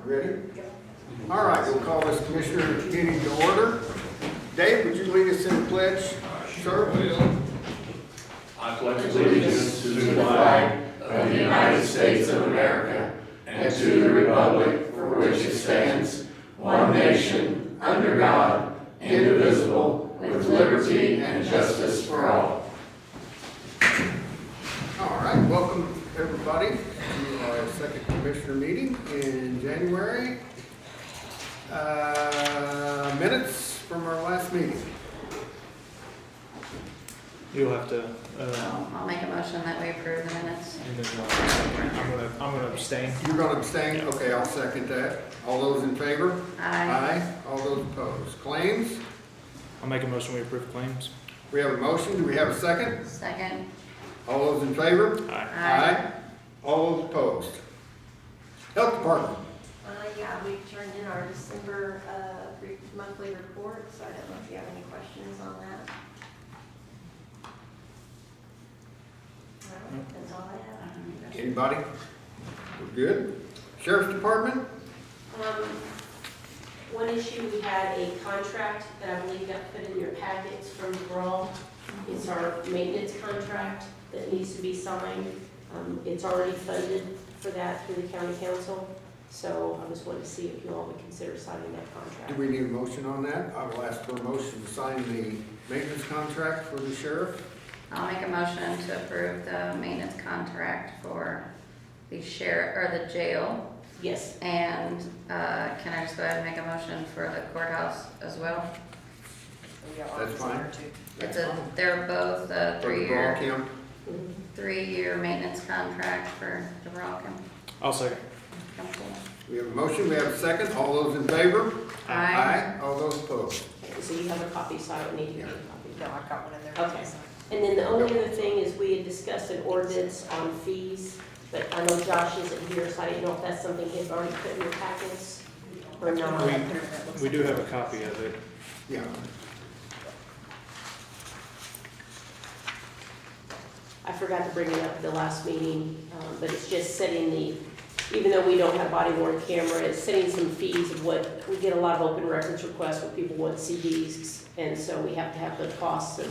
Ready? All right, we'll call this commissioner meeting to order. Dave, would you lead us in the pledge, sir? I pledge allegiance to the flag of the United States of America and to the republic for which it stands, one nation, under God, indivisible, with liberty and justice for all. All right, welcome everybody to our second commissioner meeting in January. Minutes from our last meeting. You'll have to, I'll make a motion that we approve the minutes. and then I'm gonna abstain. You're going to abstain? Okay, I'll second that. All those in favor? Aye. All those opposed? Claims? I'll make a motion, we approve claims. We have a motion. Do we have a second? Second. All those in favor? Aye. All those opposed? Health Department. Yeah, we've turned in our December monthly report, so I don't know if you have any questions on that. No, that's all I have. Anybody? We're good. Sheriff's Department? One issue, we had a contract that I believe got put in your packets from DeGraw. It's our maintenance contract that needs to be signed. It's already funded for that through the county council. So I just wanted to see if you all would consider signing that Do contract. we need a motion on that? I will ask for a motion to sign the maintenance contract for the sheriff. I'll make a motion to approve the maintenance contract for the sheriff, or the jail. Yes, And, can I just go ahead and make a motion for the courthouse as well? That's fine. They're both a For the Brawl three-year, Camp. three-year maintenance contract for the Brocken. I'll second. We have a motion. We have a second. All those in favor? Aye. All those opposed? okay, so you have a copy, so I don't need to get a copy. No, I've got one in there. Okay. And then the only other thing is we had discussed an ordinance on fees, but I know Josh isn't here, so I didn't know if that's something he'd already put in your packets or not. We do have a copy of it. Yeah. I forgot to bring it up at the last meeting, but it's just setting the, even though we don't have body worn camera, it's setting some fees of what, we get a lot of open records requests where people want CDs, and so we have to have the costs of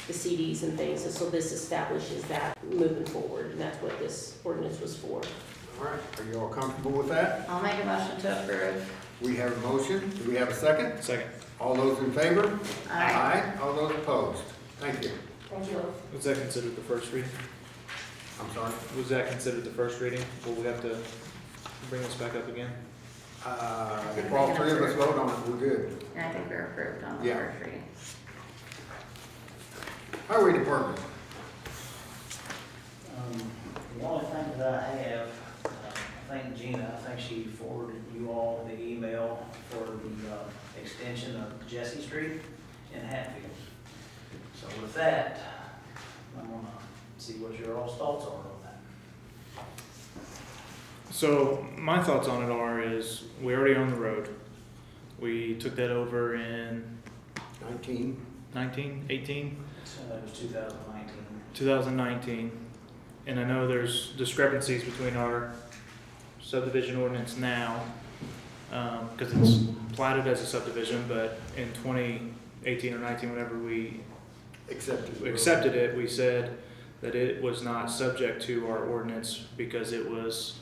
the CDs and things, and so this establishes that moving forward, and that's what this ordinance was for. All right. Are you all comfortable with that? I'll make a motion to approve. We have a motion. Do we have a second? Second. All those in favor? Aye. All those opposed? Thank you. Thank you. Was that considered the first reading? I'm sorry. Was that considered the first reading? Will we have to bring this back up again? If all three of us vote on it, we're good. And I think we're approved on the Yeah. first reading. Highway Department. The only thing that I have, I think Gina, I think she forwarded you all the email for the extension of Jesse Street in Hatfield. So with that, I'm gonna see what your all's thoughts are on that. So my thoughts on it are is we already own the road. We took that over in 19. 18, So that was 2019. 2019. And I know there's discrepancies between our subdivision ordinance now, because it's platted as a subdivision, but in 2018 or 19, whenever we accepted it, we said that it was not subject to our ordinance because it was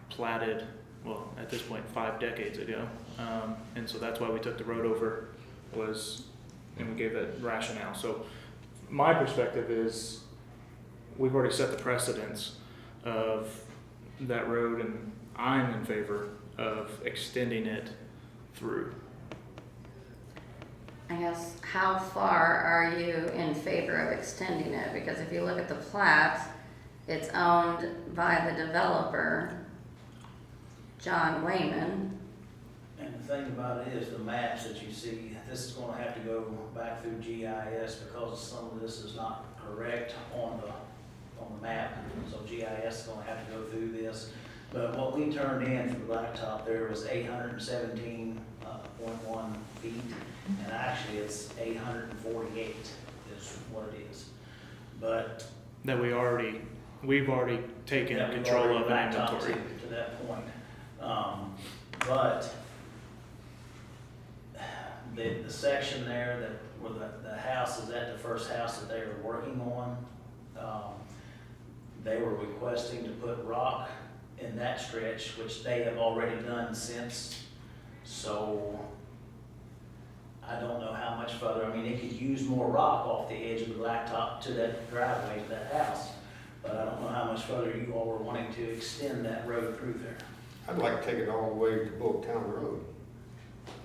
platted, well, at this point, 5 decades ago. And so that's why we took the road over, and we gave that rationale. So my perspective is we've already set the precedence of that road, and I'm in favor of extending it through. I guess, how far are you in favor of extending it? Because if you look at the plat, it's owned by the developer, John Wayman. And the thing about it is the maps that you see, this is gonna have to go back through GIS because some of this is not correct on the map. So GIS is gonna have to go through this. But what we turned in for the blacktop there was 817.1 feet. And actually it's 848 is what it is. But That we've already taken yeah, we've control already of an blacktop inventory. to that point. But the section there that, where the house is at, the first house that they were working on, they were requesting to put rock in that stretch, which they have already done since. So I don't know how much further, I mean, they could use more rock off the edge of the blacktop to that driveway to that house. But I don't know how much further you all were wanting to extend that road through there. I'd like to take it all the way to Bullocktown Road.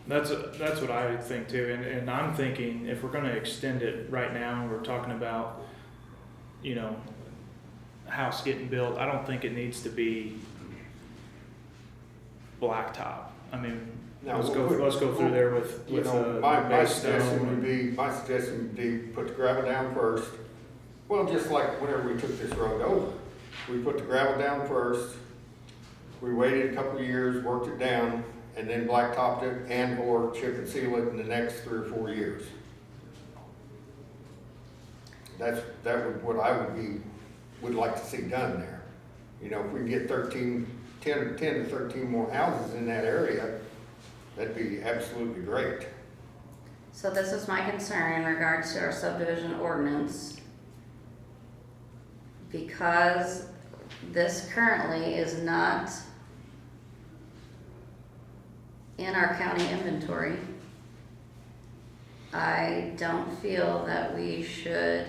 That's what I think too, and I'm thinking if we're gonna extend it right now, we're talking about, you know, house getting built, I don't think it needs to be blacktop. I mean, Now, let's go through there with, You know, my base suggestion stone. would be, put the gravel down first. Well, just like whenever we took this road over, we put the gravel down first. We waited a couple of years, worked it down, and then blacktopped it and or chip and seal it in the next 3 or 4 years. That would, what I would like to see done there. You know, if we can get 10 to 13 more houses in that area, that'd be absolutely great. So this is my concern in regards to our subdivision ordinance. Because this currently is not in our county inventory, I don't feel that we should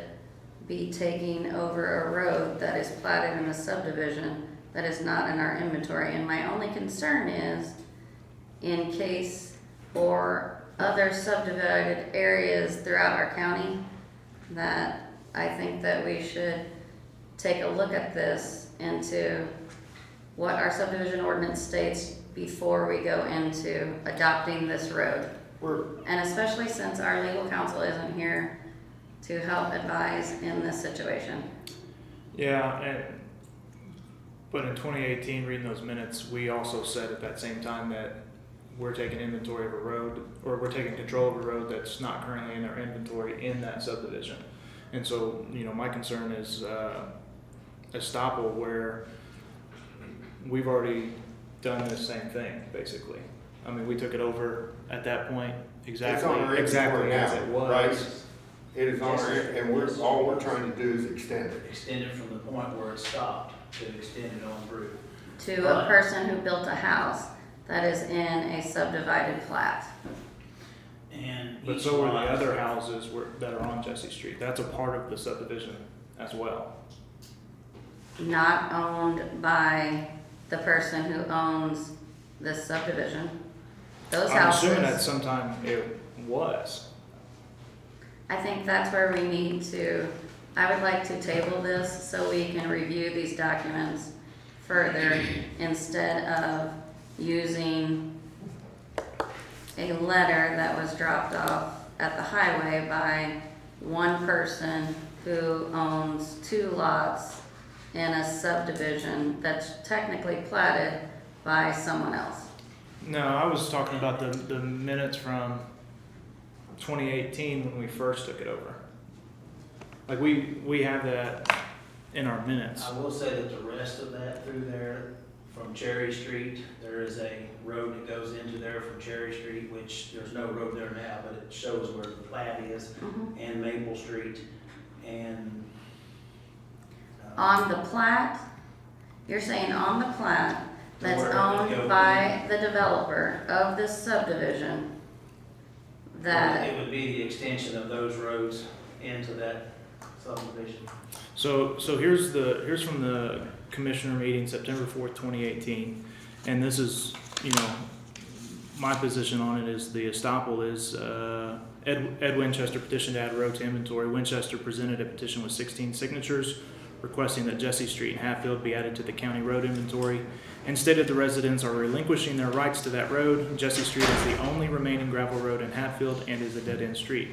be taking over a road that is platted in a subdivision that is not in our inventory. And my only concern is in case for other subdivided areas throughout our county, that I think that we should take a look at this into what our subdivision ordinance states before we go into adopting this road. And especially since our legal counsel isn't here to help advise in this situation. Yeah, but in 2018, reading those minutes, we also said at that same time that we're taking inventory of a road, or we're taking control of a road that's not currently in our inventory in that subdivision. And so, you know, my concern is estoppel, where we've already done this same thing, basically. I mean, we took it over at that point exactly as it was. Right? It is on our, and all we're trying to do is extend it. Extend it from the point where it stopped to extend it on through. To a person who built a house that is in a subdivided plat. And But each so are the lot- other houses that are on Jesse Street. That's a part of the subdivision as well. Not owned by the person who owns this subdivision. Those I'm assuming at houses, some time it was. I think that's where we need to, I would like to table this so we can review these documents further instead of using a letter that was dropped off at the highway by one person who owns 2 lots in a subdivision that's technically platted by someone else. No, I was talking about the minutes from 2018 when we first took it over. Like we have that in our minutes. I will say that the rest of that through there, from Cherry Street, there is a road that goes into there from Cherry Street, which there's no road there now, but it shows where the plat is, and Maple Street, and. On the plat, you're saying on the plat that's Where it would go owned by the developer of this subdivision, that, It would be the extension of those roads into that subdivision. So here's from the commissioner meeting September 4th, 2018, and this is, you know, my position on it is the estoppel is Ed Winchester petitioned to add a road to inventory. Winchester presented a petition with 16 signatures requesting that Jesse Street and Hatfield be added to the county road inventory, and stated the residents are relinquishing their rights to that road. Jesse Street is the only remaining gravel road in Hatfield and is a dead-end street.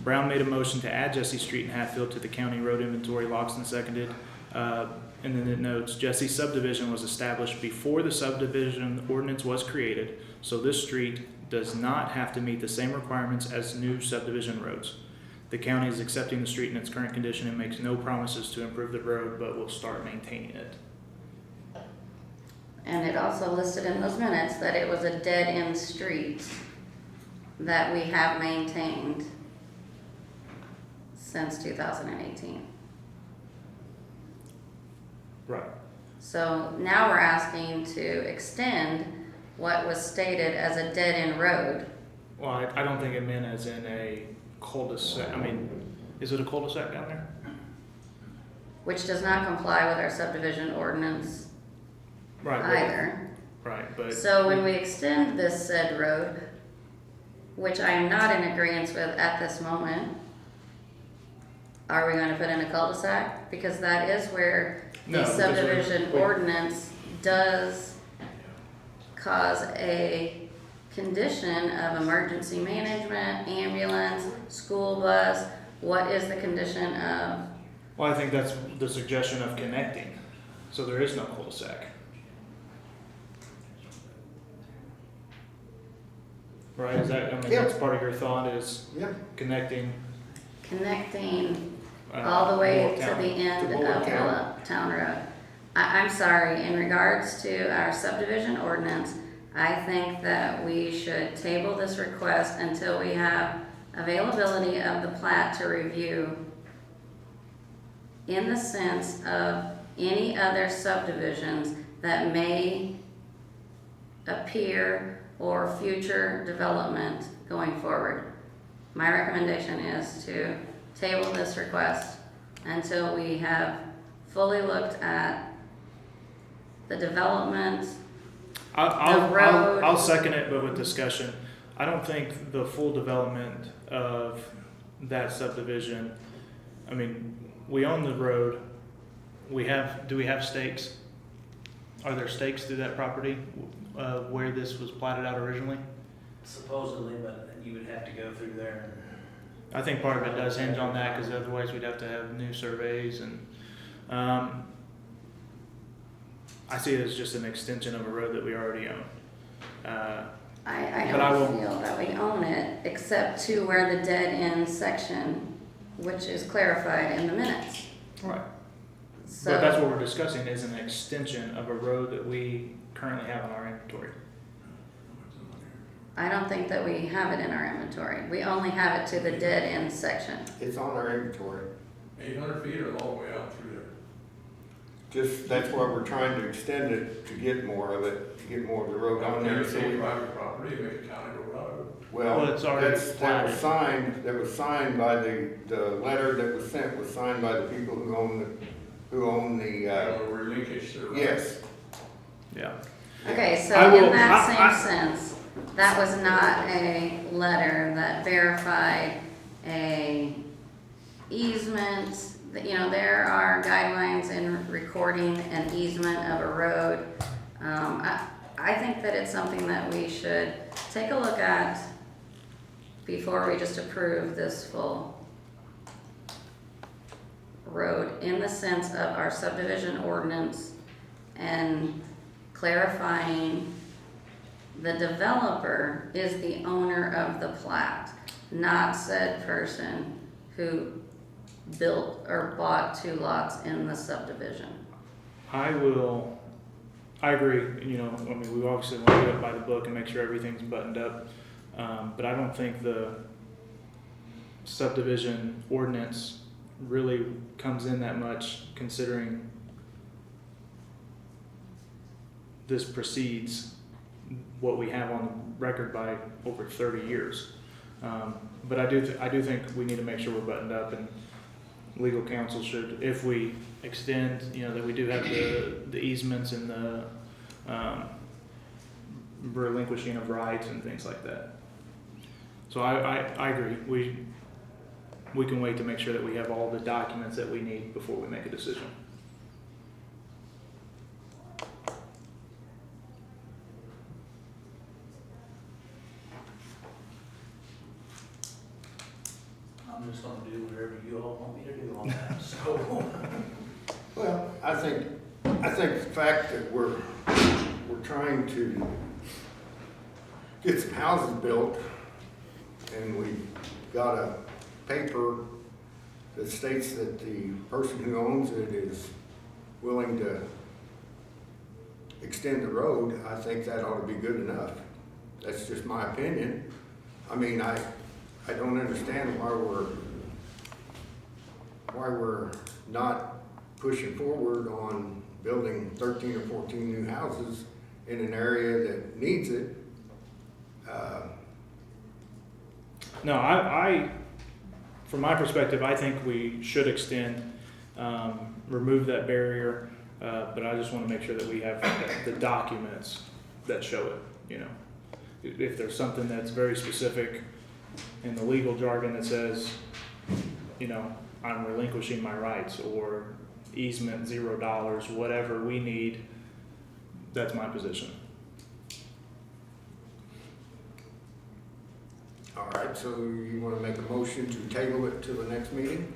Brown made a motion to add Jesse Street and Hatfield to the county road inventory. Loxton seconded. And then it notes, Jesse subdivision was established before the subdivision ordinance was created, so this street does not have to meet the same requirements as new subdivision roads. The county is accepting the street in its current condition and makes no promises to improve the road, but will start maintaining it. and it also listed in those minutes that it was a dead-end street that we have maintained since 2018. Right. So now we're asking to extend what was stated as a dead-end road. Well, I don't think it meant as in a cul-de-sac. I mean, is it a cul-de-sac down there? Which does not comply with our subdivision ordinance Right. either. Right, but. So when we extend this said road, which I am not in agreement with at this moment, are we gonna put in a cul-de-sac? Because that is where No, the because subdivision we- ordinance does cause a condition of emergency management, ambulance, school bus. What is the condition of? Well, I think that's the suggestion of connecting, so there is no cul-de-sac. Right, is that, I mean, Yeah. that's part of your thought is Yeah, connecting. Connecting all the way Bullock to County. the end To of Bullock County. Bullock Town Road. I'm sorry, in regards to our subdivision ordinance, I think that we should table this request until we have availability of the plat to review in the sense of any other subdivisions that may appear or future development going forward. My recommendation is to table this request until we have fully looked at the development. road. I'll second it, but with discussion. I don't think the full development of that subdivision, I mean, we own the road. Do we have stakes? Are there stakes through that property, where this was platted out originally? Supposedly, but you would have to go through there. I think part of it does hinge on that, because otherwise we'd have to have new surveys and, I see it as just an extension of a road that we already own. I But I don't will- feel that we own it, except to where the dead end section, which is clarified in the minutes. Right. So. But that's what we're discussing, is an extension of a road that we currently have in our inventory. I don't think that we have it in our inventory. We only have it to the dead end section. it's on our inventory. 800 feet or all the way out through there? Just, that's why we're trying to extend it, to get more of it, to get more of the road on there. So we, private property, make it county road. Well, well, it's already that was platted. signed by the letter that was sent was signed by the people who own the, Relinquish their. yes. Yeah. Okay, so I will- in that I- same sense, that was not a letter that verified a easement. You know, there are guidelines in recording an easement of a road. I think that it's something that we should take a look at before we just approve this full road in the sense of our subdivision ordinance and clarifying the developer is the owner of the plat, not said person who built or bought 2 lots in the subdivision. I agree, you know, I mean, we obviously want to do it by the book and make sure everything's buttoned up. But I don't think the subdivision ordinance really comes in that much, considering this precedes what we have on record by over 30 years. But I do think we need to make sure we're buttoned up, and legal counsel should, if we extend, you know, that we do have the easements and the relinquishing of rights and things like that. So I agree. We can wait to make sure that we have all the documents that we need before we make a decision. I'm just gonna do whatever you all want me to do on that, so. Well, I think the fact that we're trying to get some houses built, and we got a paper that states that the person who owns it is willing to extend the road, I think that ought to be good enough. That's just my opinion. I mean, I don't understand why we're not pushing forward on building 13 or 14 new houses in an area that needs it. No, I, from my perspective, I think we should extend, remove that barrier, but I just want to make sure that we have the documents that show it, you know. If there's something that's very specific in the legal jargon that says, you know, I'm relinquishing my rights, or easement $0, whatever we need, that's my position. All right, so you want to make a motion to table it to the next meeting?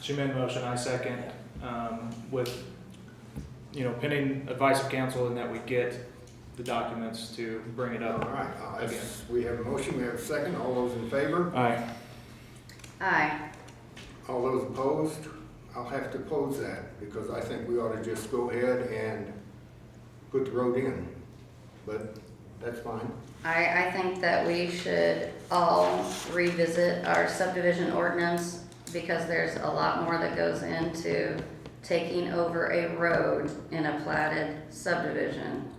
She made a motion, I second, with, you know, pending advice of counsel and that we get the documents to bring it All up. right, Again. we have a motion, we have a second. All those in favor? Aye. Aye. All those opposed? I'll have to oppose that because I think we ought to just go ahead and put the road in, but that's fine. I think that we should all revisit our subdivision ordinance because there's a lot more that goes into taking over a road in a platted subdivision.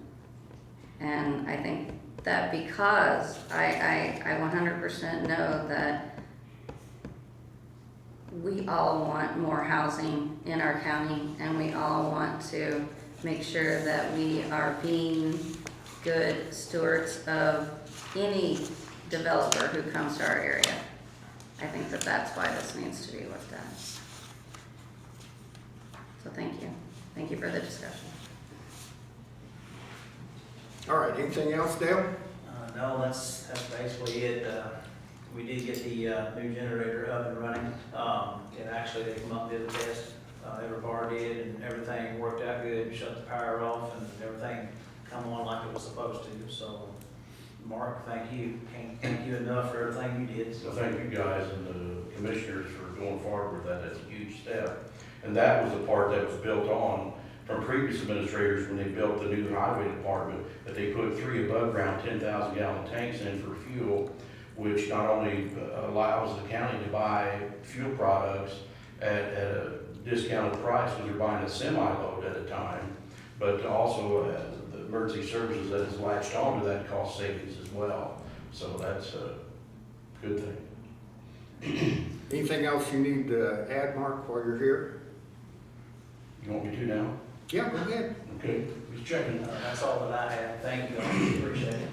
And I think that because I 100% know that we all want more housing in our county, and we all want to make sure that we are being good stewards of any developer who comes to our area. I think that that's why this needs to be looked at. So thank you. Thank you for the discussion. All right, anything else, Dale? No, that's basically it. We did get the new generator up and running. And actually, they come up and did the test. Everbar did, and everything worked out good, shut the power off, and everything come on like it was supposed to. So, Mark, thank you. Can't thank you enough for everything you did. So thank you guys and the commissioners for going forward with that. That's a huge step. And that was the part that was built on from previous administrators when they built the new highway department, that they put 3 above ground 10,000 gallon tanks in for fuel, which not only allows the county to buy fuel products at a discounted price because they're buying a semi-load at a time, but also the emergency services that has latched onto that cost savings as well. So that's a good thing. Anything else you need to add, Mark, while you're here? You want me to now? Yeah, go ahead. Okay, just checking. That's all that I have. Thank you. I appreciate it.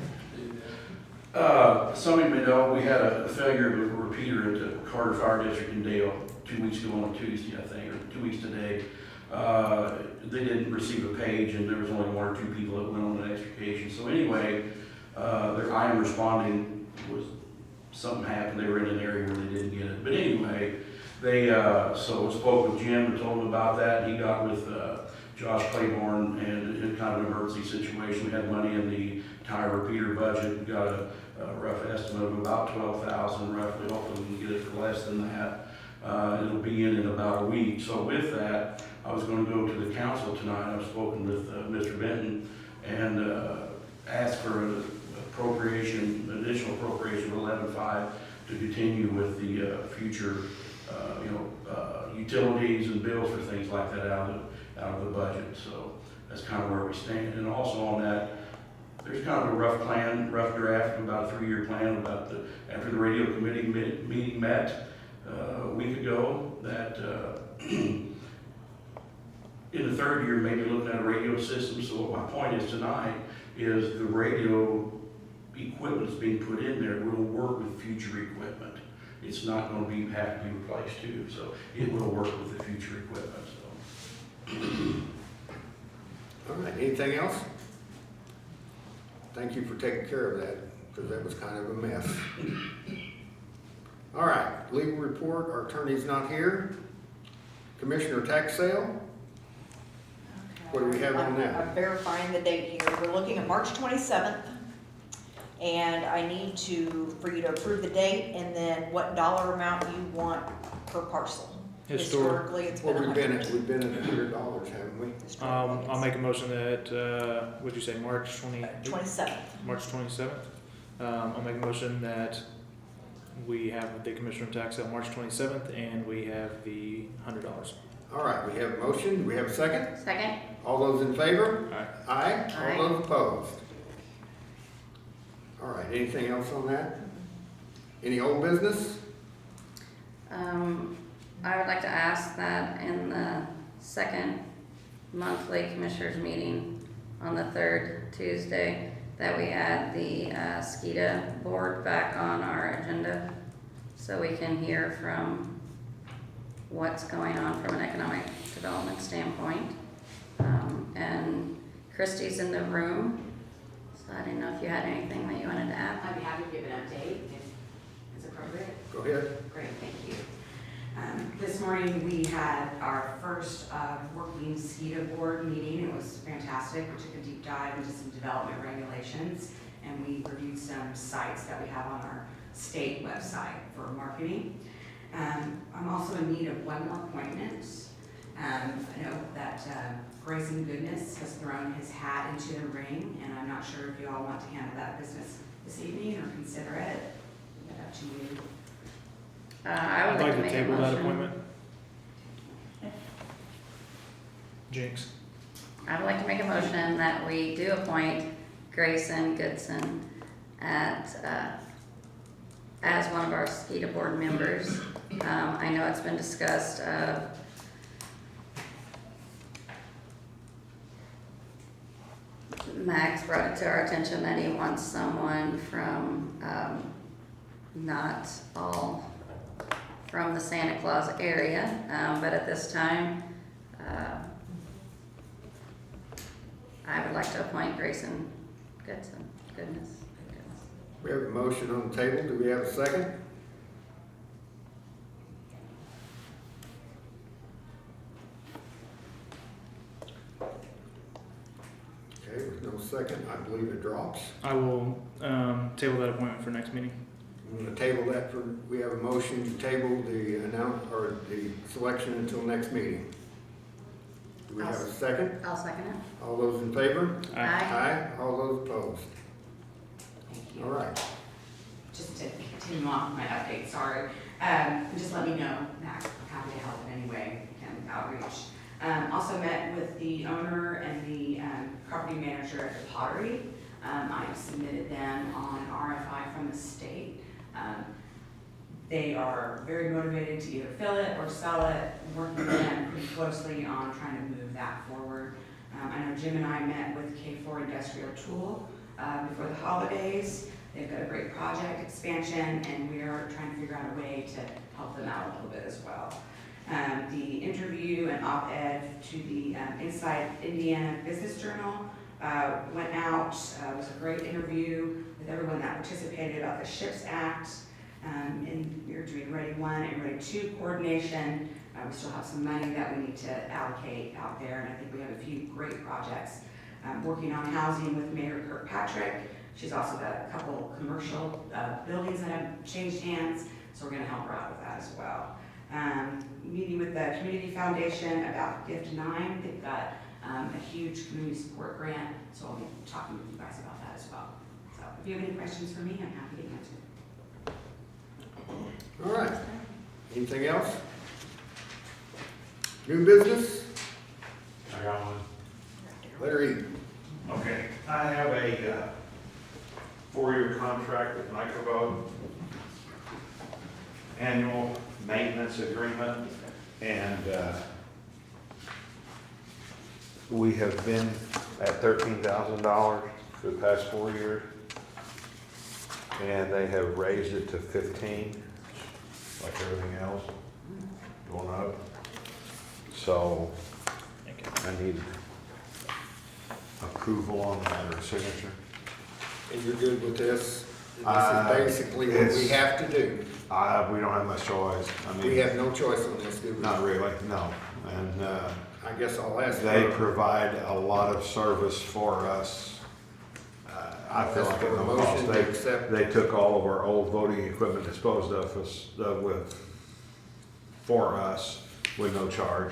Some of you may know we had a failure of a repeater at the Carter Fire District in Dale 2 weeks ago on Tuesday, I think, or 2 weeks today. They didn't receive a page, and there was only 1 or 2 people that went on an extrication. So anyway, their I am responding was something happened. They were in an area where they didn't get it. But anyway, they so spoke with Jim and told him about that. He got with Josh Claiborne, and in kind of an emergency situation, we had money in the tire repeater budget. We got a rough estimate of about $12,000 roughly. Hopefully we can get it for less than that. It'll be in about a week. So with that, I was going to go to the council tonight. I've spoken with Mr. Benton and asked for an additional appropriation of 11.5 to continue with the future, utilities and bills for things like that out of the budget. So that's kind of where we stand. And also on that, there's kind of a rough draft, about a 3-year plan after the radio committee meeting met a week ago, that in the 3rd year, maybe looking at a radio system. So what my point is tonight is the radio equipment that's being put in there will work with future equipment. It's not going to have to be replaced too, so it will work with the future equipment. So. All right, anything else? Thank you for taking care of that, because that was kind of a mess. All right, legal report, our attorney's not here. Commissioner tax sale, what do we have on that? I'm verifying the date here. We're looking at March 27th. And I need for you to approve the date and then what dollar amount you want per parcel. Historic. Historically, it's Well, been we've been $100. at $100, haven't we? Historically, I'll make a motion that, what'd you say, March 27th. March 27th? I'll make a motion that we have the commissioner tax on March 27th and we have the $100. All right, we have a motion. Do we have a second? Second? All those in favor? Aye. Aye. Aye. All those opposed? All right, anything else on that? Any old business? I would like to ask that in the second monthly commissioners meeting on the third Tuesday, that we add the SKIDA board back on our agenda so we can hear from what's going on from an economic development standpoint. And Christie's in the room, so I didn't know if you had anything that you wanted to add. I'd be happy to give an update if it's appropriate. Go ahead. Great, thank you. This morning, we had our first working SKIDA board meeting. It was fantastic. We took a deep dive into some development regulations, and we reviewed some sites that we have on our state website for marketing. I'm also in need of one more appointment. I know that Grayson Goodness has thrown his hat into the ring, and I'm not sure if you all want to handle that business this evening or consider it. Leave it up to you. I would I'd like to make a table that motion. appointment. Jinx. I would like to make a motion that we do appoint Grayson Goodson at, as one of our SKIDA board members. I know it's been discussed Max brought it to our attention that he wants someone from, not all from the Santa Claus area, but at this time, I would like to appoint Grayson Goodson, goodness. We have a motion on the table. Do we have a second? Okay, with no second, I believe it drops. I will table that appointment for next meeting. I'm gonna table that for, we have a motion to table the or the selection until next meeting. Do we have a second? I'll second it. All those in favor? Aye. Aye. All those opposed? Thank you. All right. Just to continue on my update, sorry. Just let me know, Max, I'm happy to help in any way, and outreach. Also met with the owner and the property manager at the Pottery. I submitted them on an RFI from the state. They are very motivated to either fill it or sell it, working with them pretty closely on trying to move that forward. I know Jim and I met with K4 Industrial Tool before the holidays. They've got a great project expansion, and we are trying to figure out a way to help them out a little bit as well. The interview and op-ed to the Inside Indiana Business Journal went out. It was a great interview with everyone that participated about the SHIPS Act. And we're doing Ready 1 and Ready 2 coordination. We still have some money that we need to allocate out there, and I think we have a few great projects. Working on housing with Mayor Kirkpatrick. She's also got a couple commercial buildings that have changed hands, so we're gonna help her out with that as well. Meeting with the Community Foundation about Gift 9. They've got a huge community support grant, so I'll be talking with you guys about that as well. So if you have any questions for me, I'm happy to answer. All right. Anything else? New business? I got one. Letter E. Okay, I have a 4-year contract with Microbode, annual maintenance agreement, and we have been at $13,000 for the past 4 years, and they have raised it to 15, like everything else, going up. So I need approval on that or signature. And you're good with this? Uh, This is basically what we it's- have to do. We don't have much choice. I We mean, have no choice on this, do we? not really, no. And I guess I'll ask. they for- provide a lot of service for us. I feel ask like for at a no motion cost. to accept. They took all of our old voting equipment, disposed of us with for us, with no charge.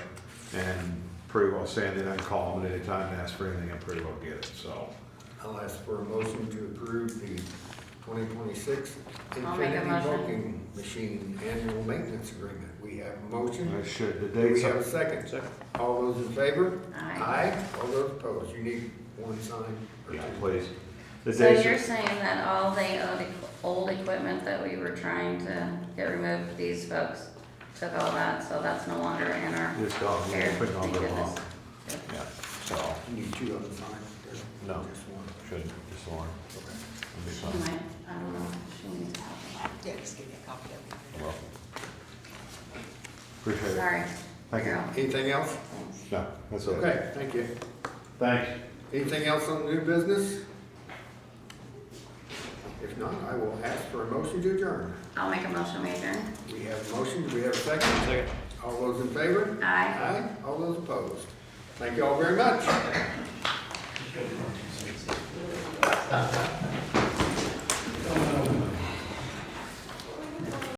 And pretty well stand in and call them at any time and ask for anything and pretty well get it, so. I'll ask for a motion to approve the 2026 I'll make a Infinity motion. Milking Machine Annual Maintenance Agreement. We have a motion. I should, the Do we dates have a are, second? Second. All those in favor? Aye. All those opposed? You need one sign. or yeah, two? please. The So dates you're are, saying that all the old equipment that we were trying to get removed, these folks took all that, so that's no longer in our it's gone, care? we're putting on Thank the goodness. wrong. Yeah, so, You need two of them signed? No. Just one. should, just one. Okay. It'll be She fine. might, I don't know, she needs help. Yeah, just give me a copy of it. You're welcome. Appreciate it. Sorry. Thank you. Girl. Anything else? Thanks. No, that's it. Okay, thank you. Thanks. Anything else on new business? If not, I will ask for a motion to adjourn. I'll make a motion, we adjourn. We have a motion, do we have a second? Second. All those in favor? Aye. Aye. All those opposed? Thank you all very much.